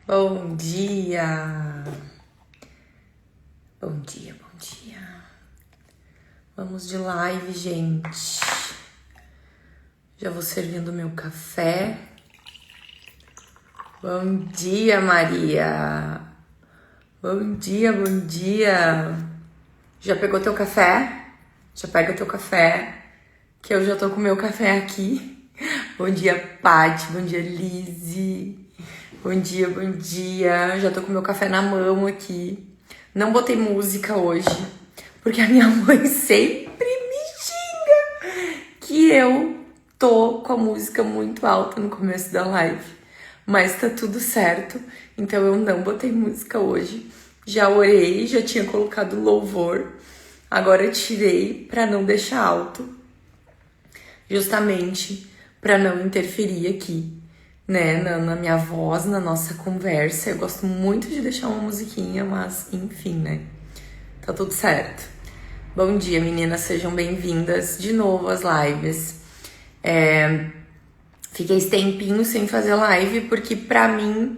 Bom dia! Bom dia, bom dia. Vamos de live, gente. Já vou servindo meu café. Bom dia, Maria. Bom dia, bom dia. Já pegou teu café? Já pega teu café, que eu já tô com meu café aqui. Bom dia, Paty. Bom dia, Lizzy. Bom dia, bom dia. Já tô com meu café na mão aqui. Não botei música hoje, porque a minha mãe sempre me xinga que eu tô com a música muito alta no começo da live. Mas tá tudo certo, então eu não botei música hoje. Já orei, já tinha colocado louvor. Agora eu tirei pra não deixar alto, justamente pra não interferir aqui, né, na minha voz, na nossa conversa. Eu gosto muito de deixar uma musiquinha, mas enfim, né, tá tudo certo. Bom dia, meninas, sejam bem-vindas de novo às lives. Fiquei esse tempinho sem fazer live, porque pra mim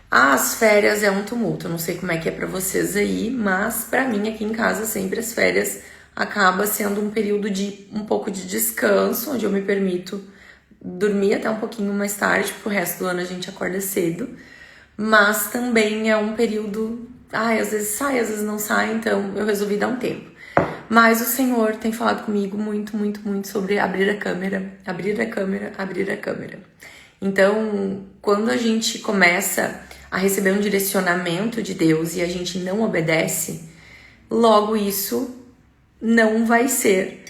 as férias é um tumulto. Eu não sei como é que é pra vocês aí, mas pra mim aqui em casa sempre as férias acaba sendo um período de um pouco de descanso, onde eu me permito dormir até um pouquinho mais tarde, porque o resto do ano a gente acorda cedo. Mas também é um período, às vezes sai, às vezes não sai, então eu resolvi dar um tempo. Mas o Senhor tem falado comigo muito, muito, muito sobre abrir a câmera, abrir a câmera, abrir a câmera. Então, quando a gente começa a receber um direcionamento de Deus e a gente não obedece, logo isso não vai ser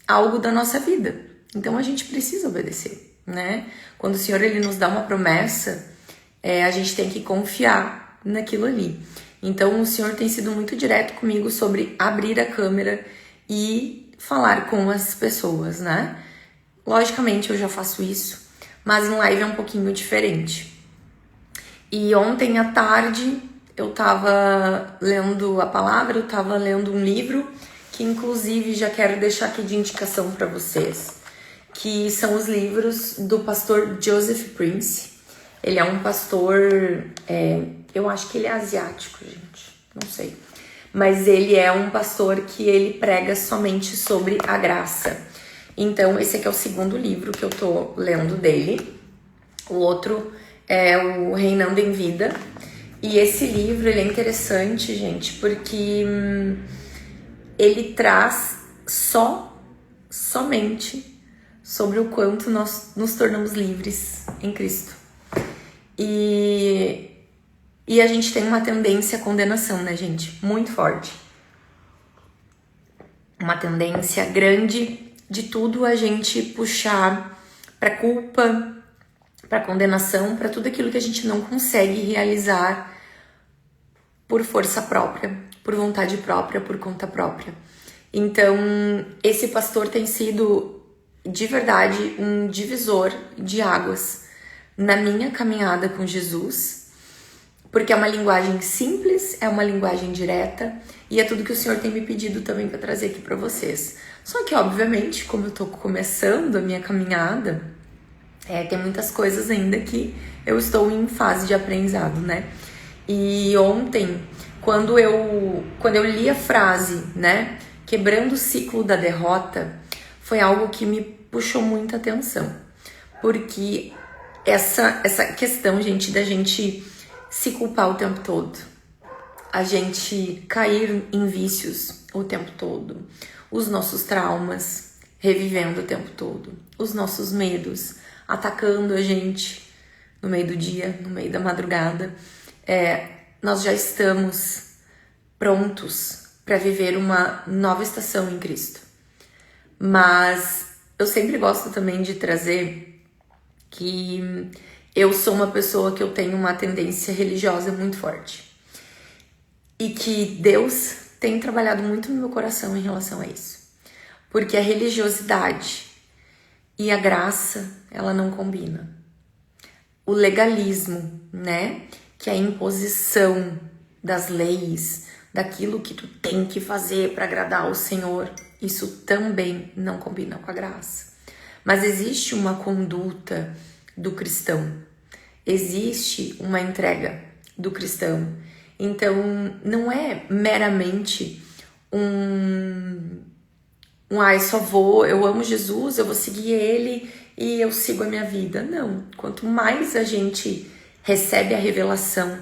algo da nossa vida. Então a gente precisa obedecer, né? Quando o Senhor ele nos dá uma promessa, a gente tem que confiar naquilo ali. Então o Senhor tem sido muito direto comigo sobre abrir a câmera e falar com as pessoas, né? Logicamente eu já faço isso, mas em live é um pouquinho diferente. E ontem à tarde eu tava lendo a palavra, eu tava lendo um livro que inclusive já quero deixar aqui de indicação para vocês, que são os livros do pastor Joseph Prince. Ele é um pastor, eu acho que ele é asiático, gente, não sei. Mas ele é um pastor que ele prega somente sobre a graça. Então esse aqui é o segundo livro que eu tô lendo dele. O outro é o Reinando em Vida. E esse livro, ele é interessante, gente, porque ele traz somente sobre o quanto nós nos tornamos livres em Cristo. E a gente tem uma tendência à condenação, né, gente? Muito forte. Uma tendência grande de tudo a gente puxar pra culpa, pra condenação, pra tudo aquilo que a gente não consegue realizar por força própria, por vontade própria, por conta própria. Então, esse pastor tem sido, de verdade, um divisor de águas na minha caminhada com Jesus, porque é uma linguagem simples, é uma linguagem direta, e é tudo que o Senhor tem me pedido também para trazer aqui para vocês. Só que, obviamente, como eu tô começando a minha caminhada, tem muitas coisas ainda que eu estou em fase de aprendizado, né? E ontem, quando eu li a frase, né, quebrando o ciclo da derrota, foi algo que me puxou muita atenção. Porque essa questão, gente, da gente se culpar o tempo todo, a gente cair em vícios o tempo todo, os nossos traumas revivendo o tempo todo, os nossos medos atacando a gente no meio do dia, no meio da madrugada, nós já estamos prontos para viver uma nova estação em Cristo. Mas eu sempre gosto também de trazer que eu sou uma pessoa que eu tenho uma tendência religiosa muito forte. E que Deus tem trabalhado muito no meu coração em relação a isso. Porque a religiosidade e a graça, ela não combina. O legalismo, né? Que é a imposição das leis, daquilo que tu tem que fazer para agradar ao Senhor, isso também não combina com a graça. Mas existe uma conduta do cristão, existe uma entrega do cristão. Então, não é meramente eu amo Jesus, eu vou seguir ele e eu sigo a minha vida. Não. Quanto mais a gente recebe a revelação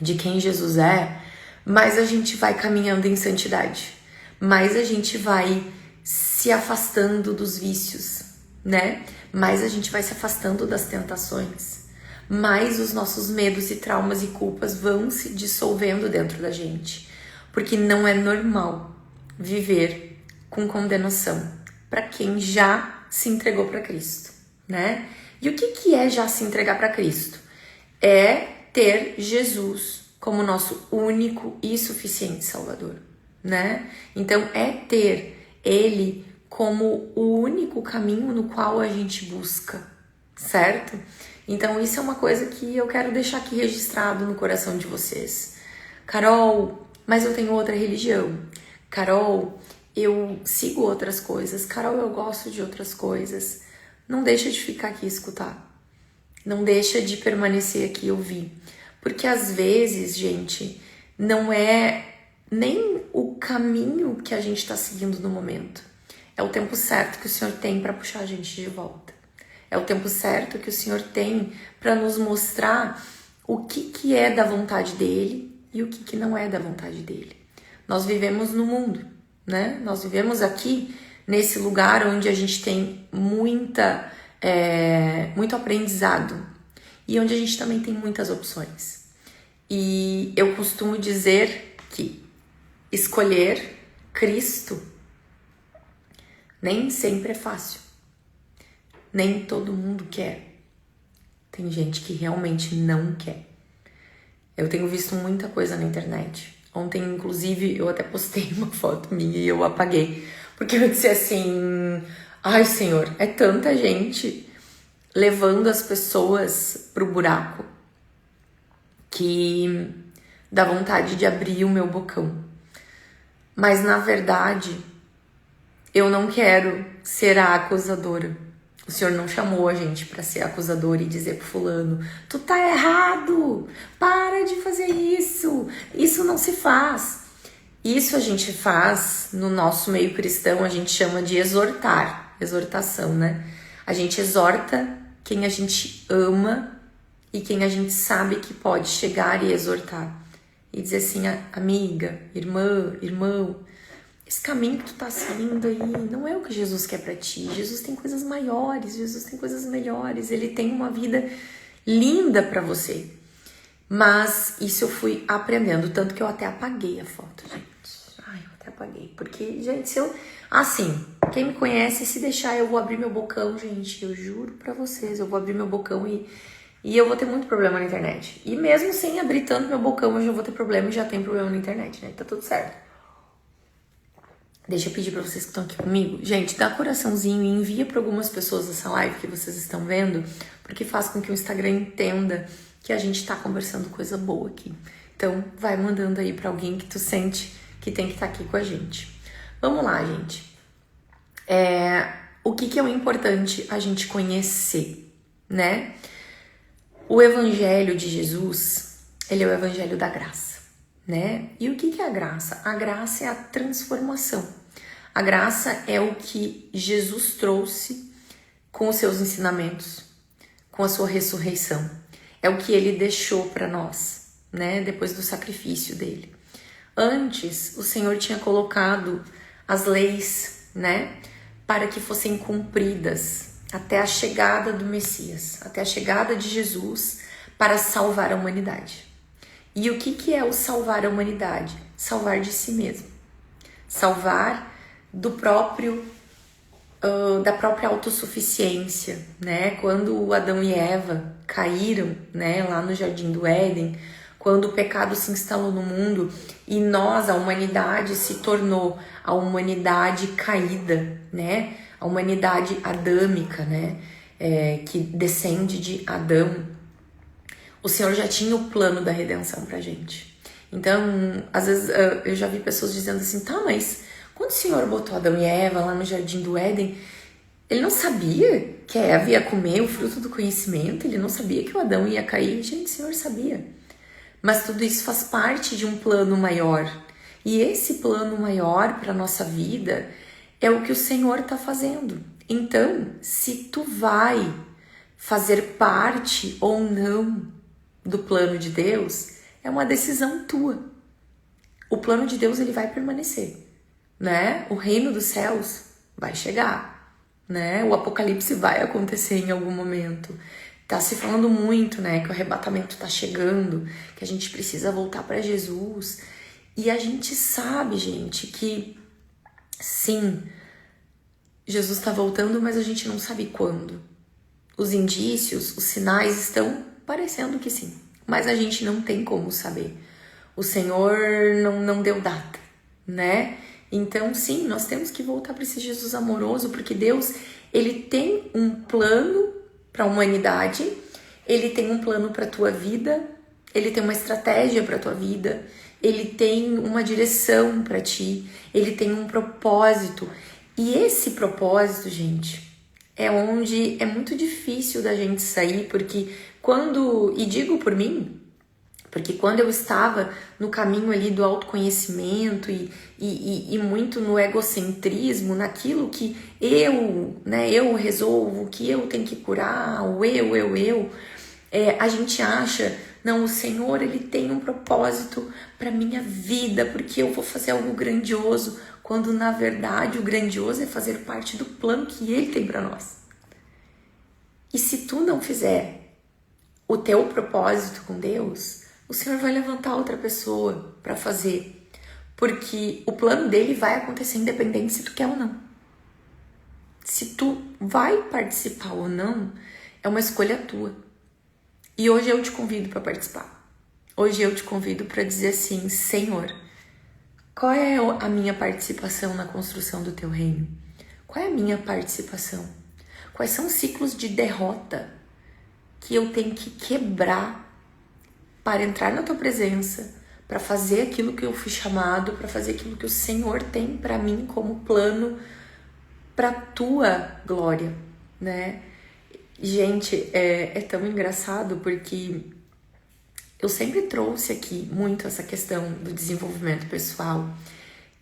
de quem Jesus é, mais a gente vai caminhando em santidade, mais a gente vai se afastando dos vícios, né? Mais a gente vai se afastando das tentações, mais os nossos medos e traumas e culpas vão se dissolvendo dentro da gente, porque não é normal viver com condenação para quem já se entregou para Cristo, né? E o que é já se entregar para Cristo? É ter Jesus como nosso único e suficiente Salvador, né? Então é ter Ele como o único caminho no qual a gente busca, certo? Então isso é uma coisa que eu quero deixar aqui registrado no coração de vocês. Carol, mas eu tenho outra religião. Carol, eu sigo outras coisas. Carol, eu gosto de outras coisas. Não deixa de ficar aqui e escutar. Não deixa de permanecer aqui e ouvir. Porque às vezes, gente, não é nem o caminho que a gente está seguindo no momento. É o tempo certo que o Senhor tem para puxar a gente de volta. É o tempo certo que o Senhor tem para nos mostrar o que é da vontade dEle e o que não é da vontade dEle. Nós vivemos no mundo, né? Nós vivemos aqui nesse lugar onde a gente tem muito aprendizado e onde a gente também tem muitas opções. E eu costumo dizer que escolher Cristo nem sempre é fácil. Nem todo mundo quer. Tem gente que realmente não quer. Eu tenho visto muita coisa na internet. Ontem, inclusive, eu até postei uma foto minha e eu apaguei. Porque eu disse assim, ai Senhor, é tanta gente levando as pessoas pro buraco que dá vontade de abrir o meu bocão. Mas, na verdade, eu não quero ser a acusadora. O Senhor não chamou a gente para ser acusadora e dizer pro fulano, tu tá errado, para de fazer isso não se faz. Isso a gente faz no nosso meio cristão, a gente chama de exortação, né? A gente exorta quem a gente ama e quem a gente sabe que pode chegar e exortar. E dizer assim, amiga, irmã, irmão, esse caminho que tu tá seguindo aí não é o que Jesus quer pra ti. Jesus tem coisas maiores, Jesus tem coisas melhores, Ele tem uma vida linda pra você. Mas isso eu fui aprendendo, tanto que eu até apaguei a foto, gente. Ai, eu até apaguei, porque, gente, se eu... Assim, quem me conhece, se deixar eu vou abrir meu bocão, gente, eu juro pra vocês, eu vou abrir meu bocão e eu vou ter muito problema na internet. E mesmo sem abrir tanto meu bocão, eu já vou ter problema e já tem problema na internet, né? Tá tudo certo. Deixa eu pedir pra vocês que estão aqui comigo. Gente, dá coraçãozinho e envia pra algumas pessoas essa live que vocês estão vendo, porque faz com que o Instagram entenda que a gente tá conversando coisa boa aqui. Então, vai mandando aí pra alguém que tu sente que tem que estar aqui com a gente. Vamos lá, gente. O que é o importante a gente conhecer, né? O Evangelho de Jesus, ele é o Evangelho da graça, né? E o que é a graça? A graça é a transformação. A graça é o que Jesus trouxe com os seus ensinamentos, com a sua ressurreição. É o que ele deixou para nós, né? Depois do sacrifício dele. Antes, o Senhor tinha colocado as leis, né? Para que fossem cumpridas até a chegada do Messias, até a chegada de Jesus para salvar a humanidade. E o que é o salvar a humanidade? Salvar de si mesmo. Salvar da própria autossuficiência, né? Quando Adão e Eva caíram, né, lá no Jardim do Éden, quando o pecado se instalou no mundo e nós, a humanidade, se tornou a humanidade caída, né? A humanidade adâmica, né? Que descende de Adão. O Senhor já tinha o plano da redenção pra gente. Então, às vezes, eu já vi pessoas dizendo assim, tá, mas quando o Senhor botou Adão e Eva lá no Jardim do Éden, Ele não sabia que a Eva ia comer o fruto do conhecimento, ele não sabia que o Adão ia cair. Gente, o Senhor sabia. Mas tudo isso faz parte de um plano maior. E esse plano maior para a nossa vida é o que o Senhor está fazendo. Então, se tu vai fazer parte ou não do plano de Deus, é uma decisão tua. O plano de Deus ele vai permanecer, né? O reino dos céus vai chegar, né? O apocalipse vai acontecer em algum momento. Tá se falando muito, né, que o arrebatamento tá chegando, que a gente precisa voltar para Jesus. E a gente sabe, gente, que sim, Jesus está voltando, mas a gente não sabe quando. Os indícios, os sinais estão parecendo que sim, mas a gente não tem como saber. O Senhor não deu data, né? Então, sim, nós temos que voltar para esse Jesus amoroso, porque Deus, ele tem um plano para a humanidade, ele tem um plano para a tua vida, ele tem uma estratégia para a tua vida, ele tem uma direção para ti, ele tem um propósito. E esse propósito, gente, é onde é muito difícil da gente sair, porque e digo por mim, porque quando eu estava no caminho ali do autoconhecimento e muito no egocentrismo, naquilo que eu resolvo, que eu tenho que curar, o a gente acha, não, o Senhor, ele tem um propósito para minha vida, porque eu vou fazer algo grandioso, quando na verdade o grandioso é fazer parte do plano que ele tem para nós. E se tu não fizer o teu propósito com Deus, o Senhor vai levantar outra pessoa para fazer, porque o plano dele vai acontecer independente se tu quer ou não. Se tu vai participar ou não, é uma escolha tua. E hoje eu te convido para participar. Hoje eu te convido para dizer assim, Senhor, qual é a minha participação na construção do teu reino? Qual é a minha participação? Quais são os ciclos de derrota que eu tenho que quebrar para entrar na tua presença, para fazer aquilo que eu fui chamado, para fazer aquilo que o Senhor tem para mim como plano para tua glória, né? Gente, é tão engraçado porque eu sempre trouxe aqui muito essa questão do desenvolvimento pessoal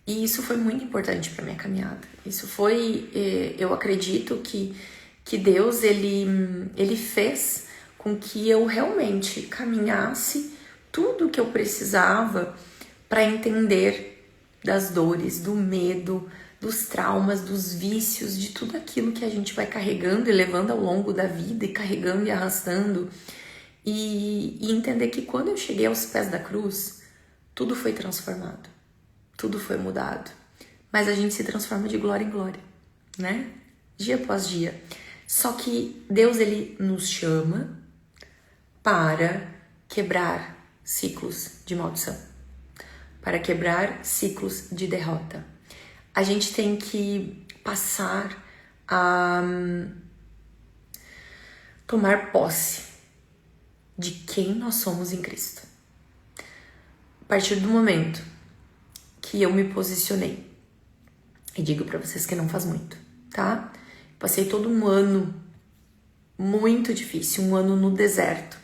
e isso foi muito importante para minha caminhada. Isso foi, eu acredito que Deus ele fez com que eu realmente caminhasse tudo o que eu precisava para entender das dores, do medo, dos traumas, dos vícios, de tudo aquilo que a gente vai carregando e levando ao longo da vida e carregando e arrastando. E entender que quando eu cheguei aos pés da cruz, tudo foi transformado, tudo foi mudado. Mas a gente se transforma de glória em glória, né? Dia após dia. Só que Deus, ele nos chama para quebrar ciclos de maldição, para quebrar ciclos de derrota. A gente tem que passar a tomar posse de quem nós somos em Cristo. A partir do momento que eu me posicionei, e digo para vocês que não faz muito, tá? Passei todo um ano muito difícil, um ano no deserto.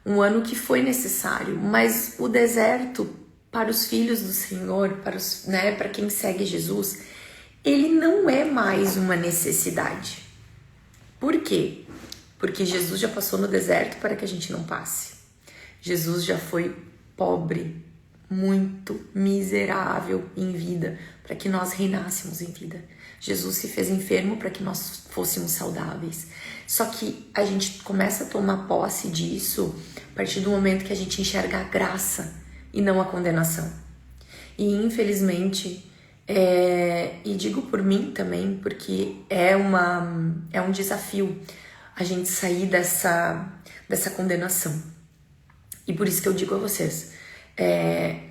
Um ano que foi necessário, mas o deserto para os filhos do Senhor, para quem segue Jesus, ele não é mais uma necessidade. Por quê? Porque Jesus já passou no deserto para que a gente não passe. Jesus já foi pobre, muito miserável em vida, para que nós reinássemos em vida. Jesus se fez enfermo para que nós fôssemos saudáveis. Só que a gente começa a tomar posse disso a partir do momento que a gente enxerga a graça e não a condenação. E infelizmente, e digo por mim também, porque é um desafio a gente sair dessa condenação. E por isso que eu digo a vocês,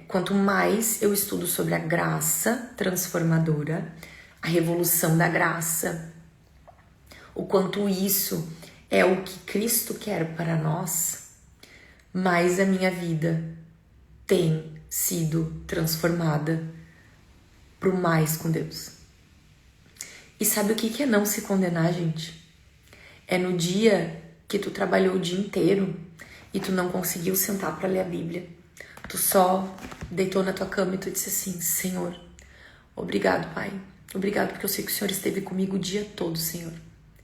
quanto mais eu estudo sobre a graça transformadora, a revolução da graça, o quanto isso é o que Cristo quer para nós, mais a minha vida tem sido transformada para o mais com Deus. E sabe o que é não se condenar, gente? É no dia que tu trabalhou o dia inteiro e tu não conseguiu sentar para ler a Bíblia. Tu só deitou na tua cama e tu disse assim: Senhor, obrigado, Pai. Obrigado porque eu sei que o Senhor esteve comigo o dia todo, Senhor.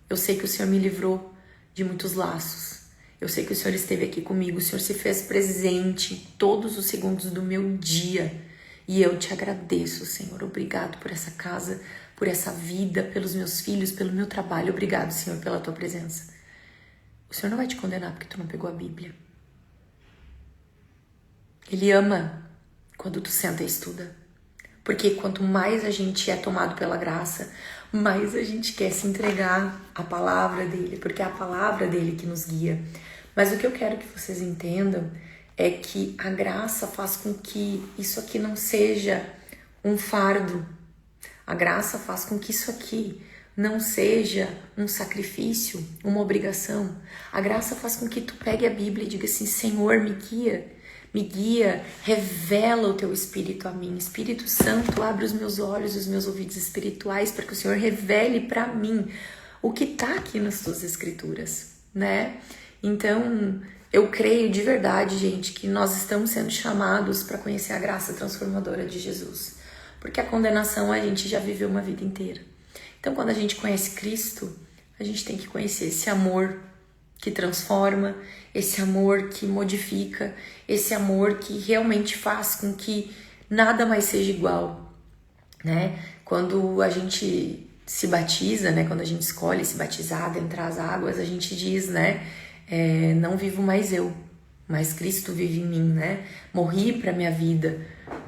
Eu sei que o Senhor me livrou de muitos laços. Eu sei que o Senhor esteve aqui comigo. O Senhor se fez presente todos os segundos do meu dia. E eu te agradeço, Senhor. Obrigado por essa casa, por essa vida, pelos meus filhos, pelo meu trabalho. Obrigado, Senhor, pela tua presença. O Senhor não vai te condenar porque tu não pegou a Bíblia. Ele ama quando tu senta e estuda. Porque quanto mais a gente é tomado pela graça, mais a gente quer se entregar à palavra dele, porque é a palavra dele que nos guia. Mas o que eu quero que vocês entendam é que a graça faz com que isso aqui não seja um fardo. A graça faz com que isso aqui não seja um sacrifício, uma obrigação. A graça faz com que tu pegue a Bíblia e diga assim: Senhor, me guia, revela o teu Espírito a mim. Espírito Santo, abre os meus olhos, os meus ouvidos espirituais para que o Senhor revele para mim o que está aqui nas tuas escrituras, né? Então, eu creio de verdade, gente, que nós estamos sendo chamados para conhecer a graça transformadora de Jesus. Porque a condenação a gente já viveu uma vida inteira. Então, quando a gente conhece Cristo, a gente tem que conhecer esse amor que transforma, esse amor que modifica, esse amor que realmente faz com que nada mais seja igual, né? Quando a gente se batiza, né? Quando a gente escolhe se batizar, entrar as águas, a gente diz, né? Não vivo mais eu, mas Cristo vive em mim, né? Morri para minha vida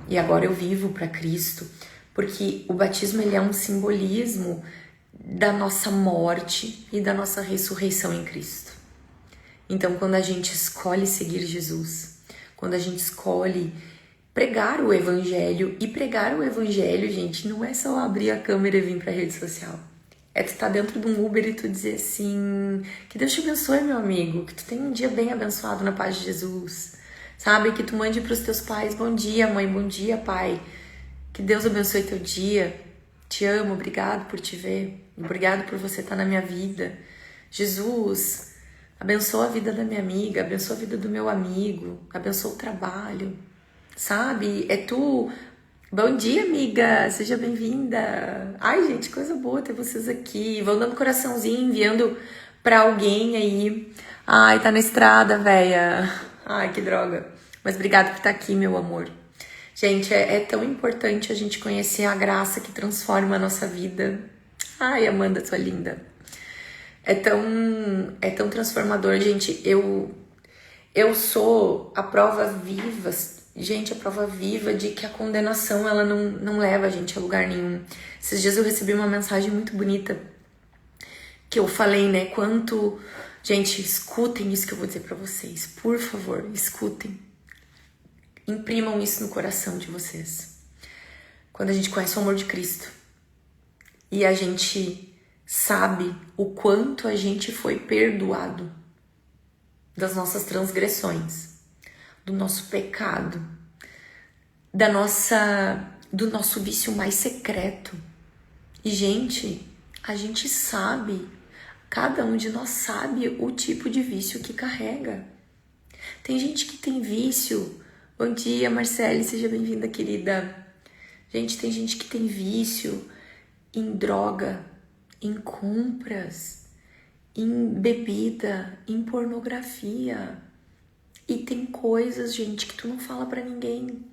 e agora eu vivo para Cristo, porque o batismo ele é um simbolismo da nossa morte e da nossa ressurreição em Cristo. Então, quando a gente escolhe seguir Jesus, quando a gente escolhe pregar o Evangelho, e pregar o Evangelho, gente, não é só abrir a câmera e vir para a rede social. É tu estar dentro de um Uber e tu dizer assim: que Deus te abençoe, meu amigo, que tu tenha um dia bem abençoado na paz de Jesus, sabe? Que tu mande para os teus pais: bom dia, mãe, bom dia, pai. Que Deus abençoe teu dia. Te amo, obrigado por te ver. Obrigado por você estar na minha vida. Jesus, abençoa a vida da minha amiga, abençoa a vida do meu amigo, abençoa o trabalho, sabe? É tu. Bom dia, amiga, seja bem-vinda. Ai, gente, coisa boa ter vocês aqui. Vão dando coraçãozinho, enviando pra alguém aí. Ai, tá na estrada, véia. Ai, que droga. Mas obrigada por estar aqui, meu amor. Gente, é tão importante a gente conhecer a graça que transforma a nossa vida. Ai, Amanda, tua linda. É tão transformador, gente. Eu sou a prova viva, gente, a prova viva de que a condenação, ela não leva a gente a lugar nenhum. Esses dias eu recebi uma mensagem muito bonita que eu falei, né, quanto... Gente, escutem isso que eu vou dizer pra vocês. Por favor, escutem. Imprimam isso no coração de vocês. Quando a gente conhece o amor de Cristo e a gente sabe o quanto a gente foi perdoado das nossas transgressões, do nosso pecado, do nosso vício mais secreto. E, gente, a gente sabe, cada um de nós sabe o tipo de vício que carrega. Tem gente que tem vício. Bom dia, Marcele, seja bem-vinda, querida. Gente, tem gente que tem vício em droga, em compras, em bebida, em pornografia. E tem coisas, gente, que tu não fala pra ninguém.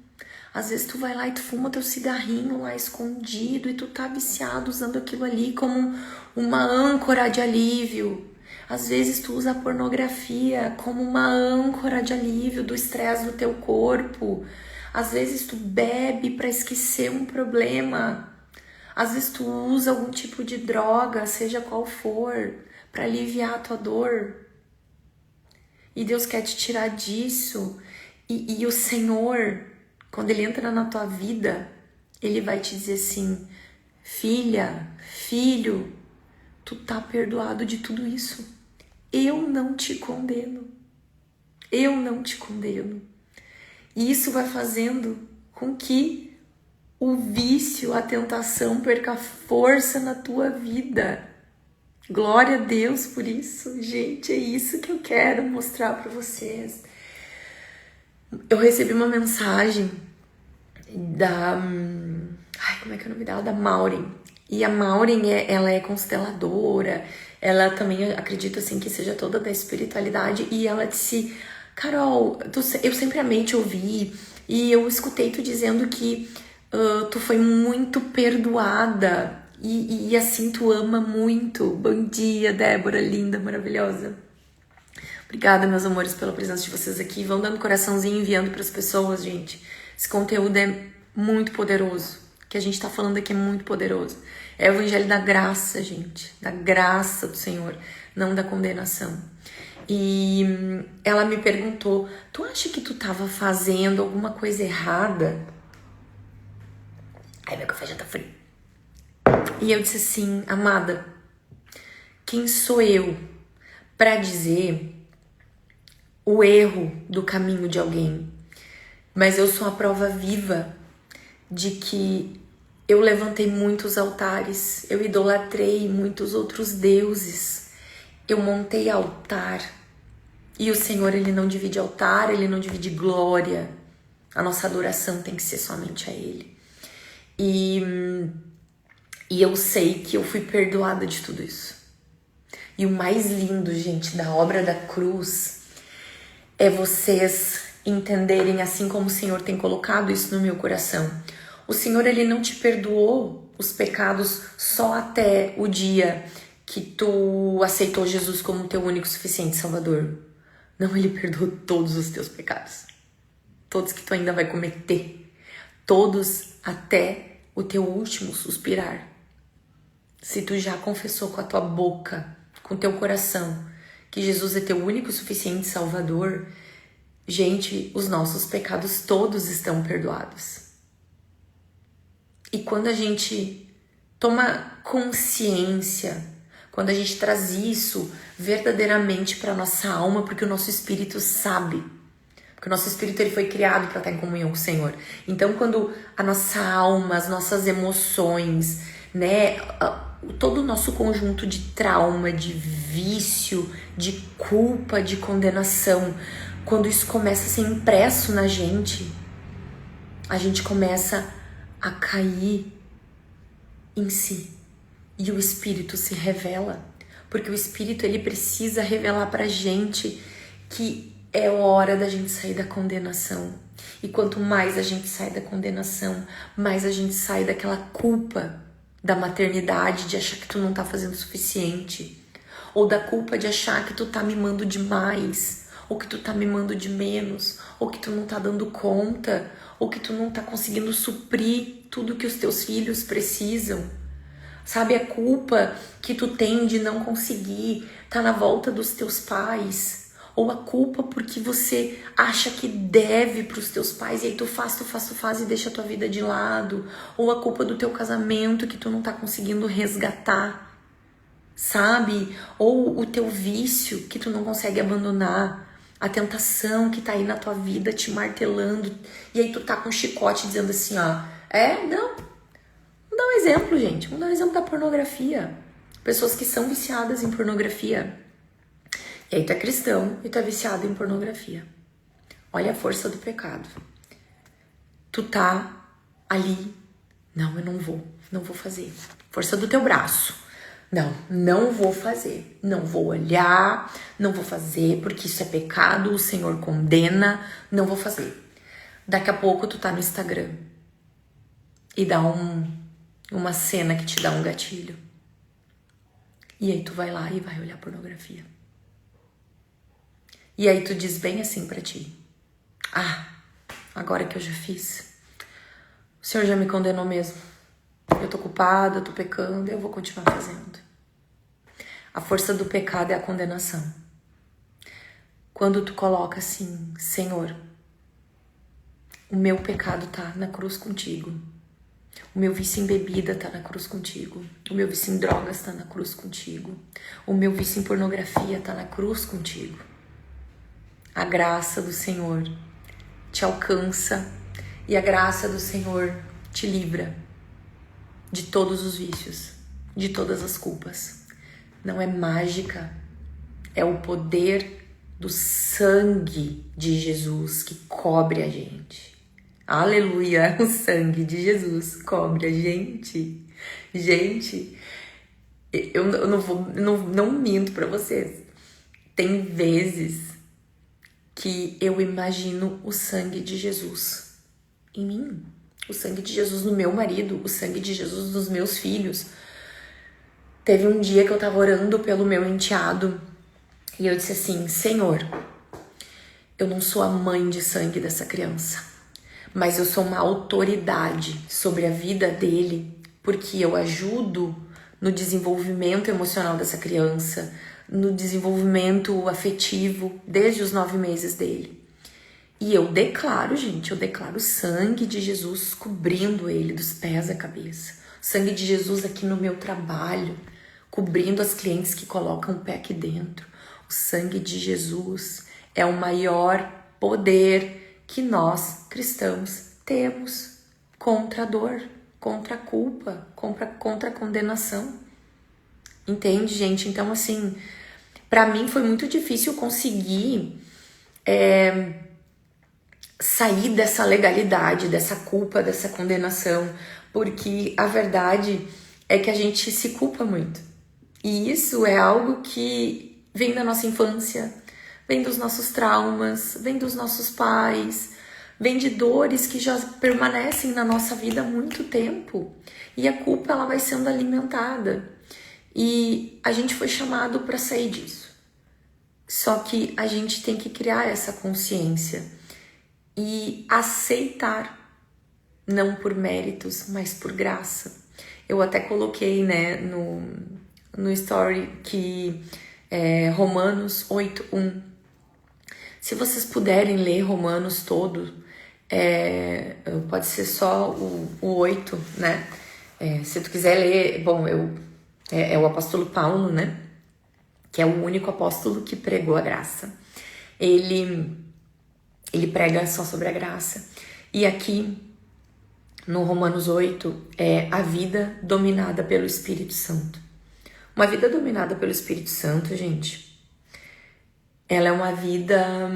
Às vezes tu vai lá e tu fuma teu cigarrinho lá escondido e tu tá viciado usando aquilo ali como uma âncora de alívio. Às vezes tu usa a pornografia como uma âncora de alívio do estresse do teu corpo. Às vezes tu bebe pra esquecer um problema. Às vezes tu usa algum tipo de droga, seja qual for, pra aliviar a tua dor. E Deus quer te tirar disso. E o Senhor, quando Ele entra na tua vida, Ele vai te dizer assim: filha, filho, tu tá perdoado de tudo isso. Eu não te condeno. Eu não te condeno. E isso vai fazendo com que o vício, a tentação perca força na tua vida. Glória a Deus por isso, gente, é isso que eu quero mostrar para vocês. Eu recebi uma mensagem da... como é que é o nome dela? Da Maureen. E a Maureen, ela é consteladora, ela também acredita assim que seja toda da espiritualidade, e ela disse: Carol, eu sempre amei te ouvir, e eu escutei tu dizendo que tu foi muito perdoada, e assim tu ama muito. Bom dia, Débora, linda, maravilhosa. Obrigada, meus amores, pela presença de vocês aqui. Vão dando coraçãozinho, enviando para as pessoas, gente. Esse conteúdo é muito poderoso. O que a gente tá falando aqui é muito poderoso. É o evangelho da graça, gente. Da graça do Senhor, não da condenação. E ela me perguntou: tu acha que tu tava fazendo alguma coisa errada? Ai, meu café já tá frio. E eu disse assim: amada, quem sou eu para dizer o erro do caminho de alguém? Mas eu sou a prova viva de que eu levantei muitos altares, eu idolatrei muitos outros deuses, eu montei altar. E o Senhor, Ele não divide altar, Ele não divide glória. A nossa adoração tem que ser somente a Ele. E eu sei que eu fui perdoada de tudo isso. E o mais lindo, gente, da obra da cruz é vocês entenderem, assim como o Senhor tem colocado isso no meu coração. O Senhor, Ele não te perdoou os pecados só até o dia que tu aceitou Jesus como teu único e suficiente Salvador. Não, Ele perdoou todos os teus pecados. Todos que tu ainda vai cometer. Todos até o teu último suspirar. Se tu já confessou com a tua boca, com o teu coração, que Jesus é teu único e suficiente Salvador, gente, os nossos pecados todos estão perdoados. E quando a gente toma consciência, quando a gente traz isso verdadeiramente para nossa alma, porque o nosso espírito sabe, porque o nosso espírito ele foi criado para estar em comunhão com o Senhor. Então, quando a nossa alma, as nossas emoções, né, todo o nosso conjunto de trauma, de vício, de culpa, de condenação, quando isso começa a ser impresso na gente, a gente começa a cair em si. E o Espírito se revela. Porque o Espírito, ele precisa revelar pra gente que é hora da gente sair da condenação. E quanto mais a gente sai da condenação, mais a gente sai daquela culpa da maternidade, de achar que tu não tá fazendo o suficiente. Ou da culpa de achar que tu tá mimando demais, ou que tu tá mimando de menos, ou que tu não tá dando conta, ou que tu não tá conseguindo suprir tudo que os teus filhos precisam. Sabe, a culpa que tu tem de não conseguir tá na volta dos teus pais, ou a culpa porque você acha que deve pros teus pais e aí tu faz e deixa a tua vida de lado, ou a culpa do teu casamento que tu não tá conseguindo resgatar, sabe? Ou o teu vício que tu não consegue abandonar, a tentação que tá aí na tua vida te martelando, e aí tu tá com um chicote dizendo assim, ó, não. Vamos dar um exemplo, gente. Vamos dar um exemplo da pornografia. Pessoas que são viciadas em pornografia. E aí tu é cristão e tu é viciado em pornografia. Olha a força do pecado. Tu tá ali. Não, eu não vou fazer. Força do teu braço. Não vou fazer. Não vou olhar. Não vou fazer porque isso é pecado. O Senhor condena. Não vou fazer. Daqui a pouco tu tá no Instagram. E dá uma cena que te dá um gatilho. E aí tu vai lá e vai olhar pornografia. E aí tu diz bem assim pra ti: agora que eu já fiz, o Senhor já me condenou mesmo. Eu tô culpada, eu tô pecando, eu vou continuar fazendo. A força do pecado é a condenação. Quando tu coloca assim: Senhor, o meu pecado tá na cruz contigo. O meu vício em bebida tá na cruz contigo. O meu vício em drogas tá na cruz contigo. O meu vício em pornografia tá na cruz contigo. A graça do Senhor te alcança e a graça do Senhor te livra de todos os vícios, de todas as culpas. Não é mágica, é o poder do sangue de Jesus que cobre a gente. Aleluia, o sangue de Jesus cobre a gente. Gente, eu não minto pra vocês. Tem vezes que eu imagino o sangue de Jesus em mim. O sangue de Jesus no meu marido, o sangue de Jesus nos meus filhos. Teve um dia que eu tava orando pelo meu enteado e eu disse assim: Senhor, eu não sou a mãe de sangue dessa criança, mas eu sou uma autoridade sobre a vida dele, porque eu ajudo no desenvolvimento emocional dessa criança, no desenvolvimento afetivo desde os 9 meses dele. E eu declaro, gente, eu declaro o sangue de Jesus cobrindo ele dos pés à cabeça. O sangue de Jesus aqui no meu trabalho, cobrindo as clientes que colocam o pé aqui dentro. O sangue de Jesus é o maior poder que nós, cristãos, temos contra a dor, contra a culpa, contra a condenação. Entende, gente? Então, assim, pra mim foi muito difícil conseguir sair dessa legalidade, dessa culpa, dessa condenação, porque a verdade é que a gente se culpa muito. E isso é algo que vem da nossa infância, vem dos nossos traumas, vem dos nossos pais, vem de dores que já permanecem na nossa vida há muito tempo. E a culpa, ela vai sendo alimentada. E a gente foi chamado para sair disso. Só que a gente tem que criar essa consciência e aceitar, não por méritos, mas por graça. Eu até coloquei, né, no story que Romanos 8:1. Se vocês puderem ler Romanos todo, pode ser só o 8, né? Se tu quiser ler, bom, é o apóstolo Paulo, né? Que é o único apóstolo que pregou a graça. Ele prega só sobre a graça. E aqui, no Romanos 8, é a vida dominada pelo Espírito Santo. Uma vida dominada pelo Espírito Santo, gente, ela é uma vida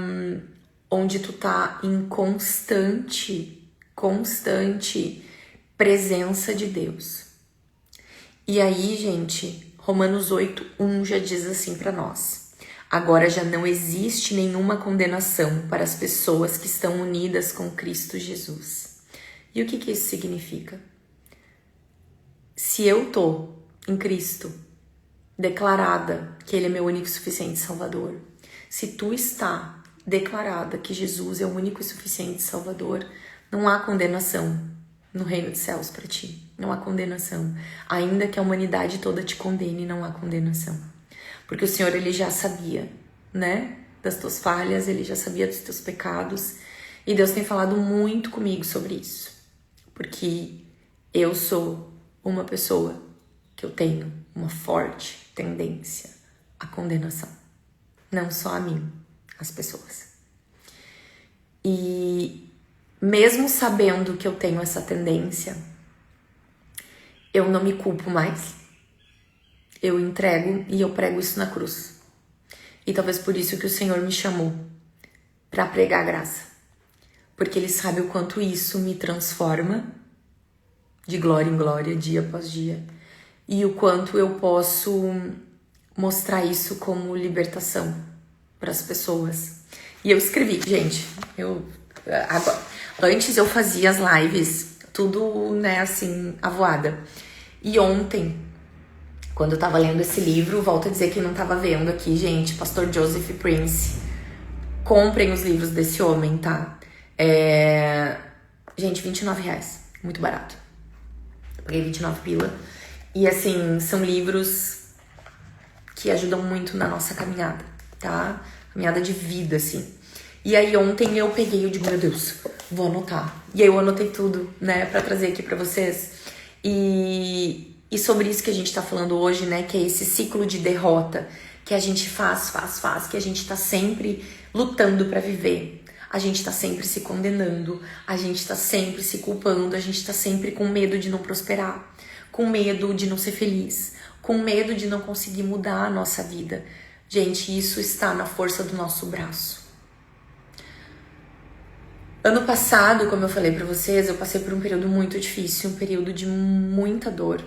onde tu tá em constante presença de Deus. E aí, gente, Romanos 8:1 já diz assim pra nós: agora já não existe nenhuma condenação para as pessoas que estão unidas com Cristo Jesus. E o que isso significa? Se eu tô em Cristo, declarada que Ele é meu único e suficiente Salvador, se tu está declarada que Jesus é o único e suficiente Salvador, não há condenação no reino dos céus para ti. Não há condenação. Ainda que a humanidade toda te condene, não há condenação. Porque o Senhor, Ele já sabia, né? Das tuas falhas, Ele já sabia dos teus pecados. E Deus tem falado muito comigo sobre isso. Porque eu sou uma pessoa que eu tenho uma forte tendência à condenação. Não só a mim, as pessoas. E mesmo sabendo que eu tenho essa tendência, eu não me culpo mais. Eu entrego e eu prego isso na cruz. E talvez por isso que o Senhor me chamou para pregar a graça. Porque Ele sabe o quanto isso me transforma de glória em glória, dia após dia. E o quanto eu posso mostrar isso como libertação para as pessoas. E eu escrevi, gente, antes eu fazia as lives, tudo, né, assim, avoada. E ontem, quando eu tava lendo esse livro, volto a dizer que não tava vendo aqui, gente, Pastor Joseph Prince, comprem os livros desse homem, tá? Gente, R$29, muito barato. Eu paguei 29 pila. E assim, são livros que ajudam muito na nossa caminhada, tá? Caminhada de vida, assim. E aí ontem eu peguei e eu digo, meu Deus, vou anotar. E aí eu anotei tudo, né, pra trazer aqui pra vocês. E sobre isso que a gente tá falando hoje, né, que é esse ciclo de derrota que a gente faz, que a gente tá sempre lutando pra viver. A gente tá sempre se condenando, a gente tá sempre se culpando, a gente tá sempre com medo de não prosperar, com medo de não ser feliz, com medo de não conseguir mudar a nossa vida. Gente, isso está na força do nosso braço. Ano passado, como eu falei pra vocês, eu passei por um período muito difícil, um período de muita dor,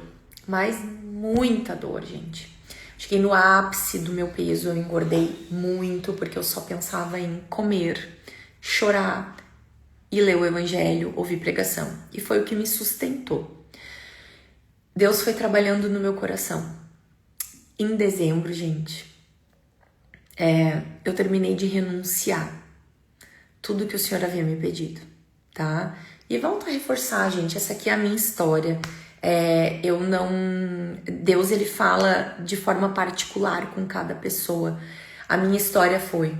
mas muita dor, gente. Cheguei no ápice do meu peso, eu engordei muito porque eu só pensava em comer, chorar e ler o evangelho, ouvir pregação. E foi o que me sustentou. Deus foi trabalhando no meu coração. Em dezembro, gente, eu terminei de renunciar tudo que o Senhor havia me pedido, tá? E volto a reforçar, gente, essa aqui é a minha história. Deus, ele fala de forma particular com cada pessoa. A minha história foi: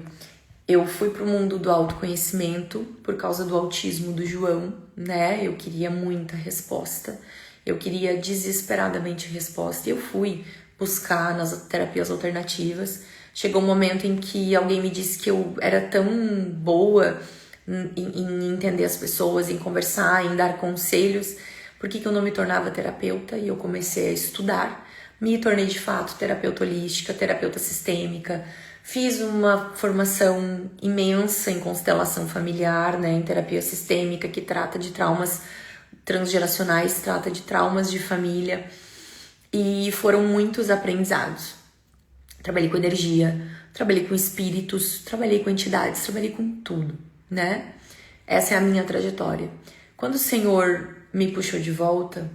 eu fui pro mundo do autoconhecimento por causa do autismo do João, né? Eu queria muita resposta, eu queria desesperadamente resposta, e eu fui buscar nas terapias alternativas. Chegou um momento em que alguém me disse que eu era tão boa em entender as pessoas, em conversar, em dar conselhos, por que eu não me tornava terapeuta? E eu comecei a estudar, me tornei de fato terapeuta holística, terapeuta sistêmica, fiz uma formação imensa em constelação familiar, né, em terapia sistêmica, que trata de traumas transgeracionais, trata de traumas de família, e foram muitos aprendizados. Trabalhei com energia, trabalhei com espíritos, trabalhei com entidades, trabalhei com tudo, né? Essa é a minha trajetória. Quando o Senhor me puxou de volta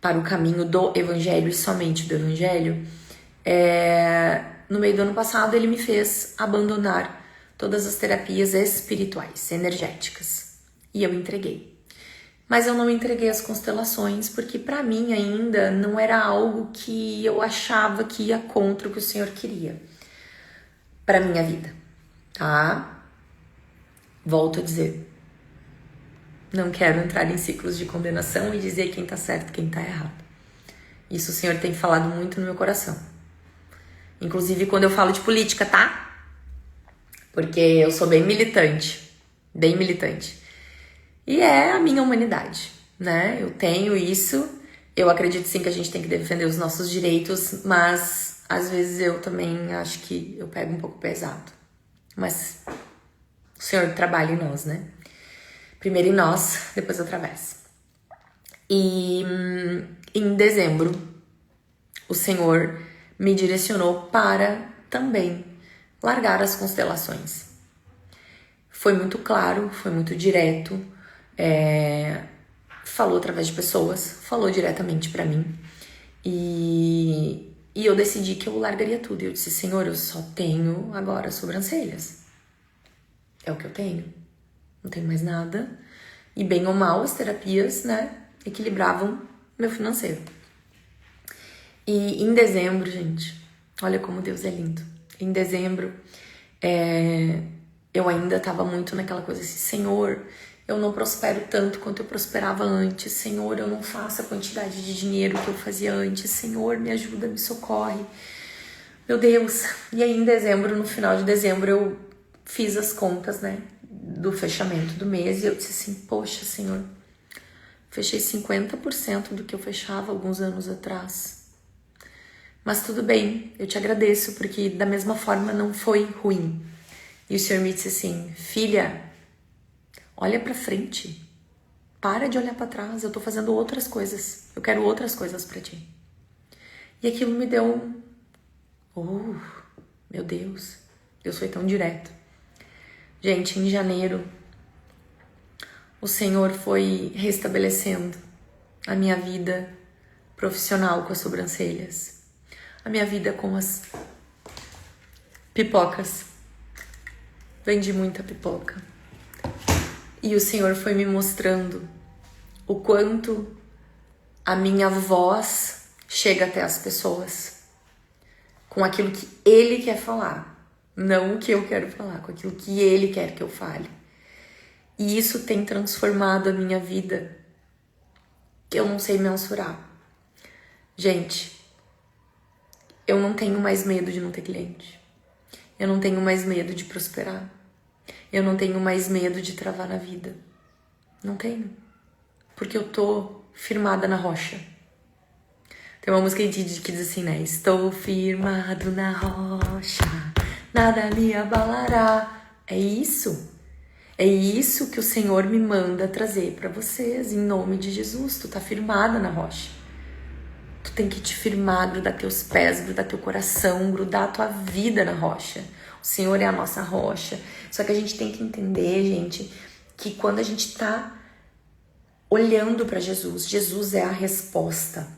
para o caminho do evangelho e somente do evangelho, no meio do ano passado ele me fez abandonar todas as terapias espirituais, energéticas. E eu entreguei. Mas eu não entreguei as constelações porque para mim ainda não era algo que eu achava que ia contra o que o Senhor queria para minha vida, tá? Volto a dizer, não quero entrar em ciclos de condenação e dizer quem tá certo e quem tá errado. Isso o Senhor tem falado muito no meu coração. Inclusive quando eu falo de política, tá? Porque eu sou bem militante, bem militante. E é a minha humanidade, né? Eu tenho isso, eu acredito sim que a gente tem que defender os nossos direitos, mas às vezes eu também acho que eu pego um pouco pesado. Mas o Senhor trabalha em nós, né? Primeiro em nós, depois através. E em dezembro, o Senhor me direcionou para também largar as constelações. Foi muito claro, foi muito direto. Falou através de pessoas, falou diretamente pra mim, e eu decidi que eu largaria tudo. E eu disse: Senhor, eu só tenho agora sobrancelhas, é o que eu tenho, não tenho mais nada. E bem ou mal, as terapias, né, equilibravam meu financeiro. E em dezembro, gente, olha como Deus é lindo. Em dezembro, eu ainda tava muito naquela coisa assim: Senhor, eu não prospero tanto quanto eu prosperava antes. Senhor, eu não faço a quantidade de dinheiro que eu fazia antes. Senhor, me ajuda, me socorre. Meu Deus. E aí em dezembro, no final de dezembro, eu fiz as contas, né, do fechamento do mês. E eu disse assim: poxa, Senhor, fechei 50% do que eu fechava alguns anos atrás. Mas tudo bem, eu te agradeço, porque da mesma forma não foi ruim. E o Senhor me disse assim: filha, olha pra frente. Para de olhar pra trás. Eu tô fazendo outras coisas. Eu quero outras coisas pra ti. E aquilo me deu meu Deus. Deus foi tão direto. Gente, em janeiro, o Senhor foi restabelecendo a minha vida profissional com as sobrancelhas. A minha vida com as pipocas. Vendi muita pipoca. E o Senhor foi me mostrando o quanto a minha voz chega até as pessoas com aquilo que Ele quer falar, não o que eu quero falar, com aquilo que Ele quer que eu fale. E isso tem transformado a minha vida que eu não sei mensurar. Gente, eu não tenho mais medo de não ter cliente. Eu não tenho mais medo de prosperar. eu não tenho mais medo de travar na vida. Não tenho. Porque eu tô firmada na rocha. Tem uma música que diz assim, né? Estou firmado na rocha, nada me abalará. É isso. É isso que o Senhor me manda trazer pra vocês, em nome de Jesus. Tu tá firmada na rocha. Tu tem que te firmar, grudar teus pés, grudar teu coração, grudar tua vida na rocha. O Senhor é a nossa rocha. Só que a gente tem que entender, gente, que quando a gente tá olhando pra Jesus, Jesus é a resposta.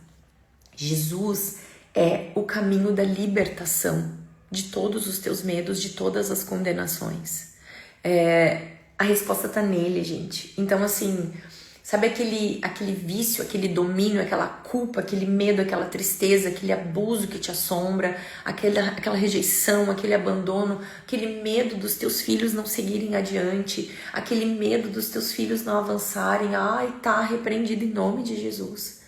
Jesus é o caminho da libertação de todos os teus medos, de todas as condenações. A resposta tá nele, gente. Então, assim, sabe aquele vício, aquele domínio, aquela culpa, aquele medo, aquela tristeza, aquele abuso que te assombra, aquela rejeição, aquele abandono, aquele medo dos teus filhos não seguirem adiante, aquele medo dos teus filhos não avançarem. Ai, tá repreendido em nome de Jesus.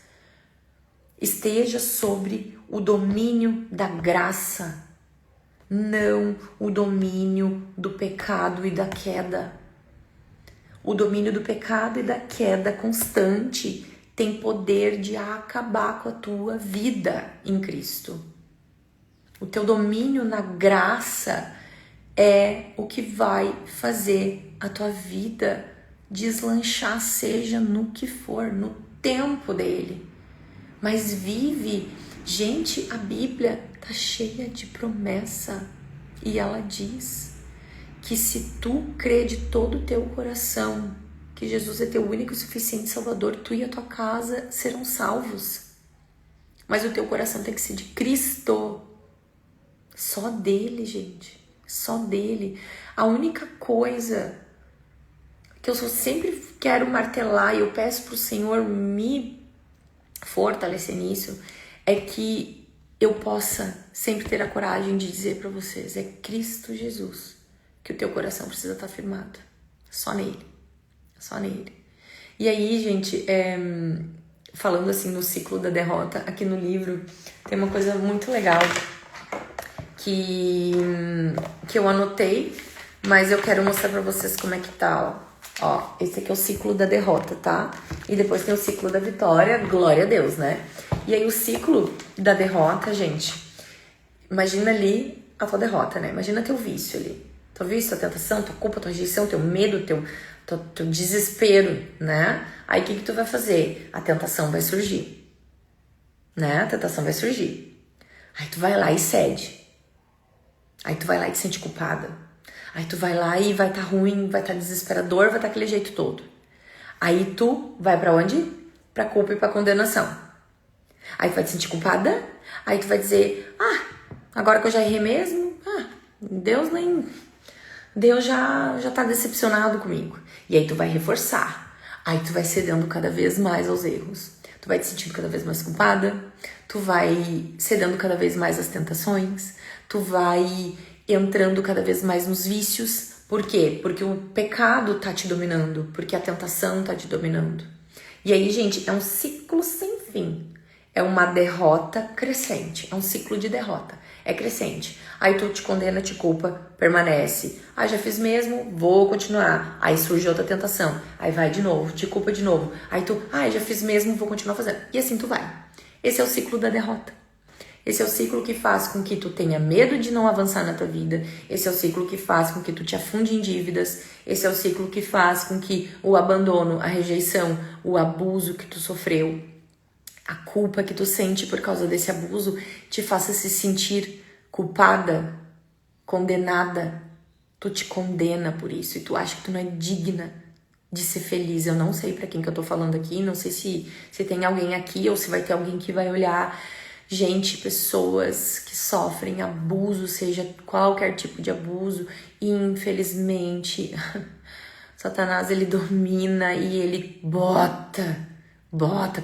Esteja sobre o domínio da graça, não o domínio do pecado e da queda. O domínio do pecado e da queda constante tem poder de acabar com a tua vida em Cristo. O teu domínio na graça é o que vai fazer a tua vida deslanchar, seja no que for, no tempo dele. Mas vive, gente, a Bíblia tá cheia de promessa e ela diz que se tu crê de todo o teu coração que Jesus é teu único e suficiente Salvador, tu e a tua casa serão salvos. Mas o teu coração tem que ser de Cristo. Só dele, gente. Só dele. A única coisa que eu sempre quero martelar e eu peço pro Senhor me fortalecer nisso é que eu possa sempre ter a coragem de dizer para vocês, é Cristo Jesus que o teu coração precisa estar firmado. Só nele. Só nele. E aí, gente, falando assim no ciclo da derrota, aqui no livro tem uma coisa muito legal que eu anotei, mas eu quero mostrar pra vocês como é que tá, ó. Esse aqui é o ciclo da derrota, tá? E depois tem o ciclo da vitória, glória a Deus, né? E aí o ciclo da derrota, gente, imagina ali a tua derrota, né? Imagina teu vício ali. Teu vício, tua tentação, tua culpa, tua rejeição, teu medo, teu desespero, né? Aí o que tu vai fazer? A tentação vai surgir, né? A tentação vai surgir. Aí tu vai lá e cede. Aí tu vai lá e te sente culpada. Aí tu vai lá e vai tá ruim, vai tá desesperador, vai tá aquele jeito todo. Aí tu vai pra onde? Pra culpa e pra condenação. Aí tu vai te sentir culpada. Aí tu vai dizer, agora que eu já errei mesmo, Deus já tá decepcionado comigo. E aí tu vai reforçar. Aí tu vai cedendo cada vez mais aos erros. Tu vai te sentindo cada vez mais culpada. Tu vai cedendo cada vez mais às tentações. Tu vai entrando cada vez mais nos vícios. Por quê? Porque o pecado tá te dominando. Porque a tentação tá te dominando. E aí, gente, é um ciclo sem fim. É uma derrota crescente. É um ciclo de derrota. É crescente. Aí tu te condena, te culpa, permanece. Já fiz mesmo, vou continuar. Aí surge outra tentação. Aí vai de novo, te culpa de novo. Aí tu, já fiz mesmo, vou continuar fazendo. E assim tu vai. Esse é o ciclo da derrota. Esse é o ciclo que faz com que tu tenha medo de não avançar na tua vida. Esse é o ciclo que faz com que tu te afunde em dívidas. Esse é o ciclo que faz com que o abandono, a rejeição, o abuso que tu sofreu, a culpa que tu sente por causa desse abuso te faça se sentir culpada, condenada. Tu te condena por isso e tu acha que tu não é digna de ser feliz. Eu não sei pra quem que eu tô falando aqui, não sei se tem alguém aqui ou se vai ter alguém que vai olhar. Gente, pessoas que sofrem abuso, seja qualquer tipo de abuso, e infelizmente Satanás, ele domina e ele bota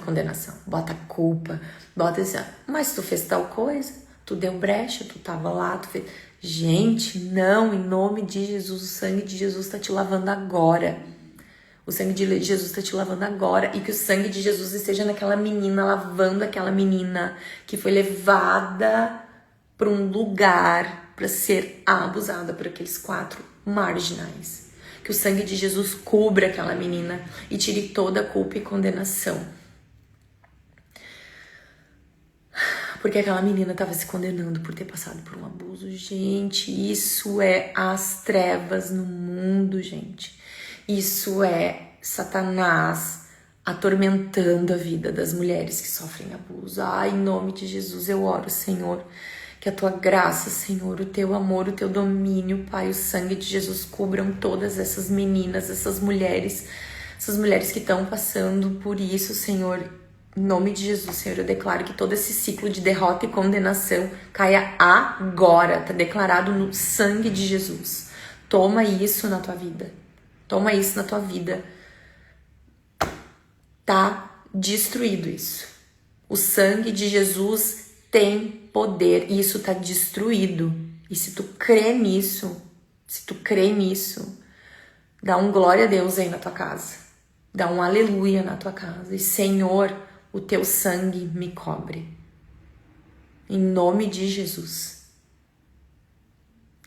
condenação, bota culpa, bota assim, mas tu fez tal coisa, tu deu brecha, tu tava lá, tu fez... Gente, não, em nome de Jesus, o sangue de Jesus tá te lavando agora. O sangue de Jesus tá te lavando agora. E que o sangue de Jesus esteja naquela menina, lavando aquela menina que foi levada para um lugar para ser abusada por aqueles 4 marginais. Que o sangue de Jesus cubra aquela menina e tire toda a culpa e condenação. Porque aquela menina estava se condenando por ter passado por um abuso. Gente, isso é as trevas no mundo, gente. Isso é Satanás atormentando a vida das mulheres que sofrem abuso. Ai, em nome de Jesus eu oro, Senhor, que a tua graça, Senhor, o teu amor, o teu domínio, Pai, o sangue de Jesus cubram todas essas meninas, essas mulheres que estão passando por isso, Senhor. Em nome de Jesus, Senhor, eu declaro que todo esse ciclo de derrota e condenação caia agora. Tá declarado no sangue de Jesus. Toma isso na tua vida. Toma isso na tua vida. Tá destruído isso. O sangue de Jesus tem poder e isso tá destruído. E se tu crê nisso, dá um glória a Deus aí na tua casa. Dá um aleluia na tua casa. E Senhor, o teu sangue me cobre. Em nome de Jesus.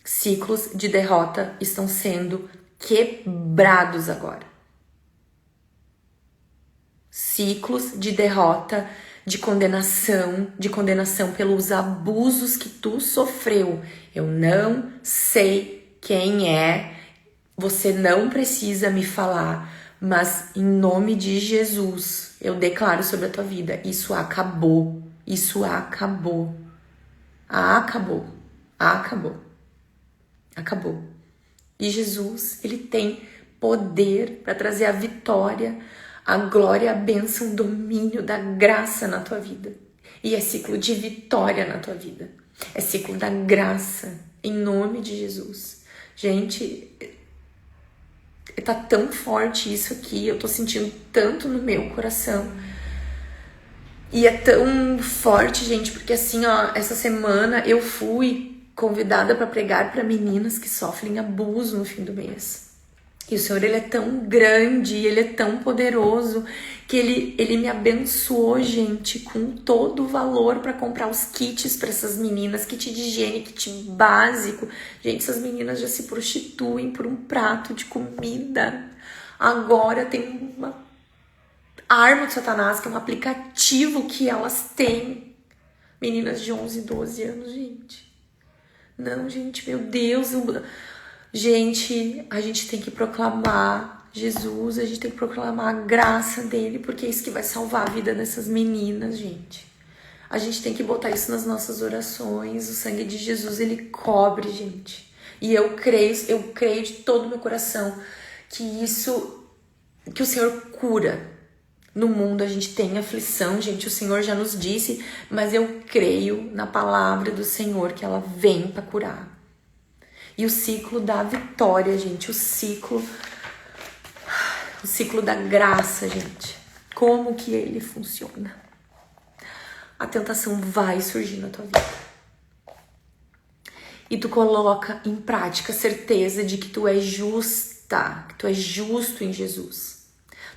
Ciclos de derrota estão sendo quebrados agora. Ciclos de derrota, de condenação pelos abusos que tu sofreu. Eu não sei quem é, você não precisa me falar, mas em nome de Jesus, eu declaro sobre a tua vida, isso acabou, isso acabou, acabou, acabou, acabou. E Jesus, ele tem poder para trazer a vitória, a glória, a bênção, o domínio da graça na tua vida. E é ciclo de vitória na tua vida. É ciclo da graça, em nome de Jesus. Gente, tá tão forte isso aqui, eu tô sentindo tanto no meu coração. E é tão forte, gente, porque assim, ó, essa semana eu fui convidada para pregar para meninas que sofrem abuso no fim do mês. E o Senhor, ele é tão grande, ele é tão poderoso, que ele me abençoou, gente, com todo o valor para comprar os kits para essas meninas, kit de higiene, kit básico. Gente, essas meninas já se prostituem por um prato de comida. Agora tem uma arma de Satanás, que é um aplicativo que elas têm. Meninas de 11, 12 anos, gente. Não, gente, meu Deus. Gente, a gente tem que proclamar Jesus, a gente tem que proclamar a graça dele, porque é isso que vai salvar a vida dessas meninas, gente. A gente tem que botar isso nas nossas orações. O sangue de Jesus, ele cobre, gente. E eu creio de todo o meu coração que o Senhor cura. No mundo a gente tem aflição, gente, o Senhor já nos disse, mas eu creio na palavra do Senhor que ela vem para curar. E o ciclo da vitória, gente, o ciclo da graça, gente. Como que ele funciona? A tentação vai surgir na tua vida. E tu coloca em prática a certeza de que tu é justa, que tu é justo em Jesus.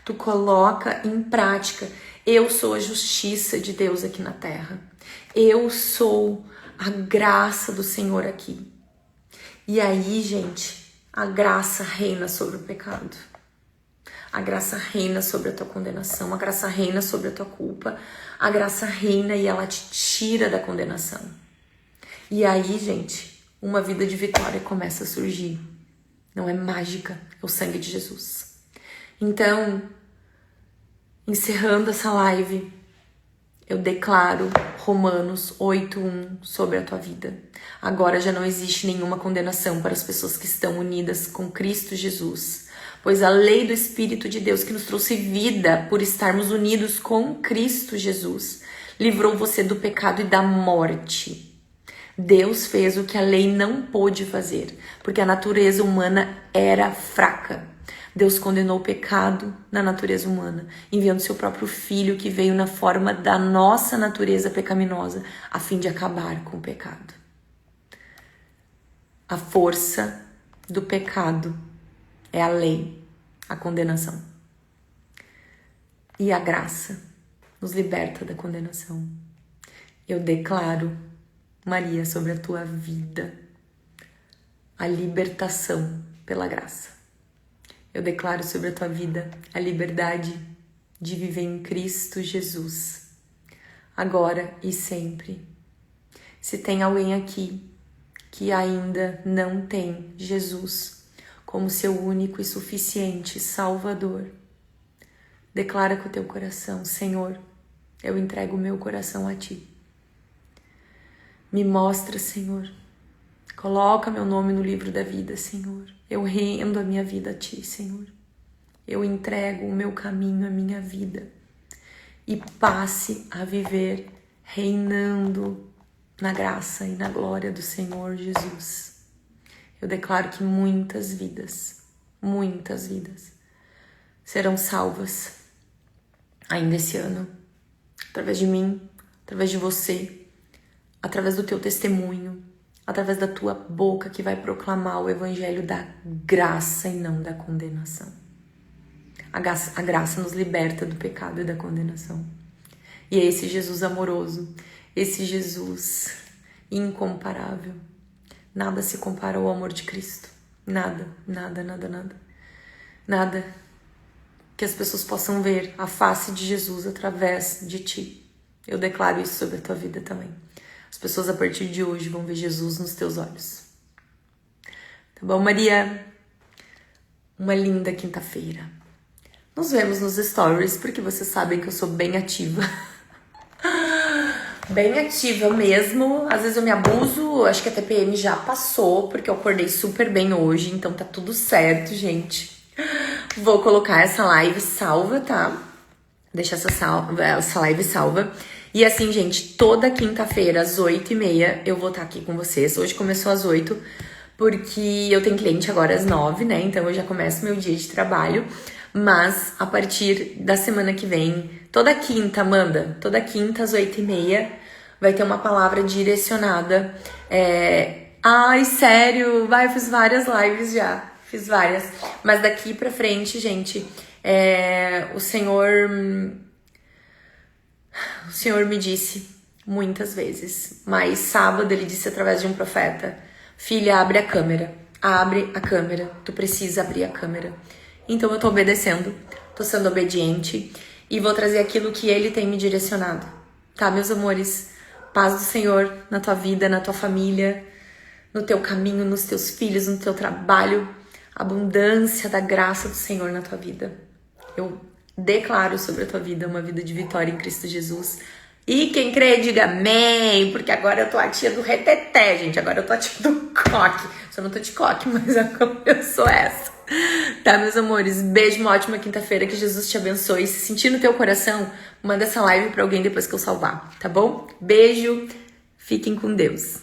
Tu coloca em prática, eu sou a justiça de Deus aqui na terra. Eu sou a graça do Senhor aqui. E aí, gente, a graça reina sobre o pecado. A graça reina sobre a tua condenação. A graça reina sobre a tua culpa. A graça reina e ela te tira da condenação. E aí, gente, uma vida de vitória começa a surgir. Não é mágica, é o sangue de Jesus. Então, encerrando essa live, eu declaro Romanos 8:1 sobre a tua vida. Agora já não existe nenhuma condenação para as pessoas que estão unidas com Cristo Jesus, pois a lei do Espírito de Deus que nos trouxe vida por estarmos unidos com Cristo Jesus livrou você do pecado e da morte. Deus fez o que a lei não pôde fazer, porque a natureza humana era fraca. Deus condenou o pecado na natureza humana, enviando seu próprio Filho que veio na forma da nossa natureza pecaminosa, a fim de acabar com o pecado. A força do pecado é a lei, a condenação. E a graça nos liberta da condenação. Eu declaro, Maria, sobre a tua vida, a libertação pela graça. Eu declaro sobre a tua vida a liberdade de viver em Cristo Jesus, agora e sempre. Se tem alguém aqui que ainda não tem Jesus como seu único e suficiente Salvador, declara com o teu coração: Senhor, eu entrego o meu coração a Ti. Me mostra, Senhor. Coloca meu nome no livro da vida, Senhor. Eu rendo a minha vida a Ti, Senhor. Eu entrego o meu caminho, a minha vida. E passe a viver reinando na graça e na glória do Senhor Jesus. Eu declaro que muitas vidas serão salvas ainda esse ano, através de mim, através de você, através do teu testemunho, através da tua boca que vai proclamar o evangelho da graça e não da condenação. A graça nos liberta do pecado e da condenação. E é esse Jesus amoroso, esse Jesus incomparável. Nada se compara ao amor de Cristo. Nada, nada, nada, nada. Nada que as pessoas possam ver a face de Jesus através de ti. Eu declaro isso sobre a tua vida também. As pessoas a partir de hoje vão ver Jesus nos teus olhos. Tá bom, Maria? Uma linda quinta-feira. Nos vemos nos stories, porque vocês sabem que eu sou bem ativa. Bem ativa mesmo. Às vezes eu me abuso, acho que a TPM já passou, porque eu acordei super bem hoje, então tá tudo certo, gente. Vou colocar essa live salva, tá? Deixa essa live salva. E assim, gente, toda quinta-feira, às 8h30, eu vou estar aqui com vocês. Hoje começou às 8, porque eu tenho cliente agora às 9, né? Então eu já começo meu dia de trabalho. Mas a partir da semana que vem, toda quinta, Amanda, toda quinta às 8h30, vai ter uma palavra direcionada. Ai, sério, eu fiz várias lives já. Fiz várias. Mas daqui pra frente, gente, o Senhor me disse muitas vezes, mas sábado ele disse através de um profeta: filha, abre a câmera, tu precisa abrir a câmera. Então eu tô obedecendo, tô sendo obediente e vou trazer aquilo que ele tem me direcionado, tá, meus amores? Paz do Senhor na tua vida, na tua família, no teu caminho, nos teus filhos, no teu trabalho, abundância da graça do Senhor na tua vida. Eu declaro sobre a tua vida uma vida de vitória em Cristo Jesus. E quem crê, diga amém, porque agora eu tô a tia do reteté, gente. Agora eu tô a tia do coque. Só não tô de coque, mas eu sou essa. Tá, meus amores? Beijo, uma ótima quinta-feira. Que Jesus te abençoe. Se sentir no teu coração, manda essa live pra alguém depois que eu salvar, tá bom? Beijo. Fiquem com Deus.